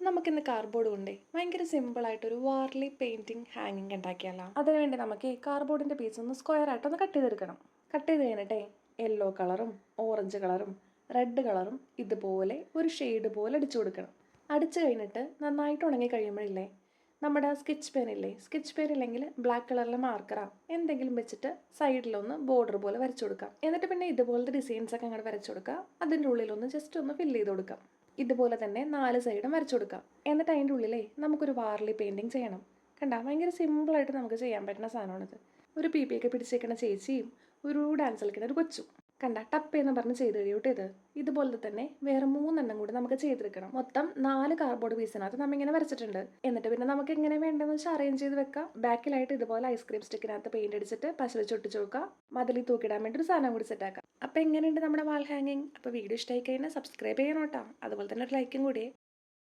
നമുക്കിന്ന് കാർഡ്ബോർഡ് കൊണ്ടേ ഭയങ്കര സിമ്പിളായിട്ടൊരു വാർലി പെയിൻറ്റിങ് ഹാങ്ങിങ് ഉണ്ടാക്കിയാലോ. അതിനുവേണ്ടി നമുക്ക് ഈ കാർഡ്ബോർഡിൻ്റെ പീസ് ഒന്ന് സ്ക്വയർ ആയിട്ടൊന്ന് കട്ട് ചെയ്തെടുക്കണം. കട്ട് ചെയ്ത് കഴിഞ്ഞിട്ടേ യെല്ലോ കളറും ഓറഞ്ച് കളറും റെഡ് കളറും ഇതുപോലെ ഒരു ഷെയ്ഡ് പോലെ അടിച്ചു കൊടുക്കണം. അടിച്ചു കഴിഞ്ഞിട്ട് നന്നായിട്ട് ഉണങ്ങി കഴിയുമ്പോഴില്ലേ നമ്മുടെ സ്കെച്ച് പെൻ ഇല്ലേ, സ്കെച്ച് പെൻ ഇല്ലെങ്കിൽ ബ്ലാക്ക് കളറിലെ മാർക്കറാ എന്തെങ്കിലും വെച്ചിട്ട് സൈഡിലൊന്ന് ബോർഡർ പോലെ വരച്ചു കൊടുക്കാം. എന്നിട്ട് പിന്നെ ഇതുപോലത്തെ ഡിസൈൻസ് ഒക്കെ അങ്ങോട്ട് വരച്ചു കൊടുക്കുക. അതിൻ്റെ ഉള്ളിലൊന്ന് ജസ്റ്റ് ഒന്ന് ഫില്ല് ചെയ്ത് കൊടുക്കാം. ഇതുപോലെ തന്നെ 4 സൈഡും വരച്ചു കൊടുക്കാം. എന്നിട്ട് അതിൻ്റെ ഉള്ളിലേ നമുക്കൊരു വാർലി പെയിൻറ്റിങ് ചെയ്യണം. കണ്ടാ ഭയങ്കര സിമ്പിളായിട്ട് നമുക്ക് ചെയ്യാൻ പറ്റുന്ന സാധനമാണിത്. ഒരു പി പി ഒക്കെ പിടിച്ചേക്കുന്ന ചേച്ചിയും ഒരു ഡാൻസ് കളിക്കുന്ന ഒരു കൊച്ചും കണ്ട ടപ്പ് എന്ന് പറഞ്ഞ് ചെയ്ത് കഴിയൂട്ടോ. ഇതുപോലത്തെ തന്നെ വേറെ 3 കൂടി നമുക്ക് ചെയ്തെടുക്കണം. മൊത്തം 4 കാർഡ്ബോർഡ് പീസിനകത്ത് നമ്മ ഇങ്ങനെ വരച്ചിട്ടുണ്ട്. എന്നിട്ട് പിന്നെ നമുക്ക് എങ്ങനെ വേണ്ടതെന്ന് വെച്ചാൽ അറേഞ്ച് ചെയ്ത് വെക്കാം. ബാക്കിലായിട്ട് ഇതുപോലെ ഐസ്ക്രീം സ്റ്റിക്കിനകത്ത് പെയിന്റ് അടിച്ചിട്ട് പശ വെച്ച് ഒട്ടിച്ച് വെക്കാം. മതിലിൽ തൂക്കിടാൻ വേണ്ടി ഒരു സാധനം കൂടി സെറ്റ് ആക്കാം. അപ്പോൾ എങ്ങനെയുണ്ട് നമ്മുടെ വാൾ ഹാങ്ങിങ്? അപ്പോൾ വീഡിയോ ഇഷ്ടമായി കഴിഞ്ഞാൽ സബ്സ്ക്രൈബ് ചെയ്യണം കേട്ടോ. അതുപോലെ തന്നെ ഒരു ലൈക്കും കൂടി.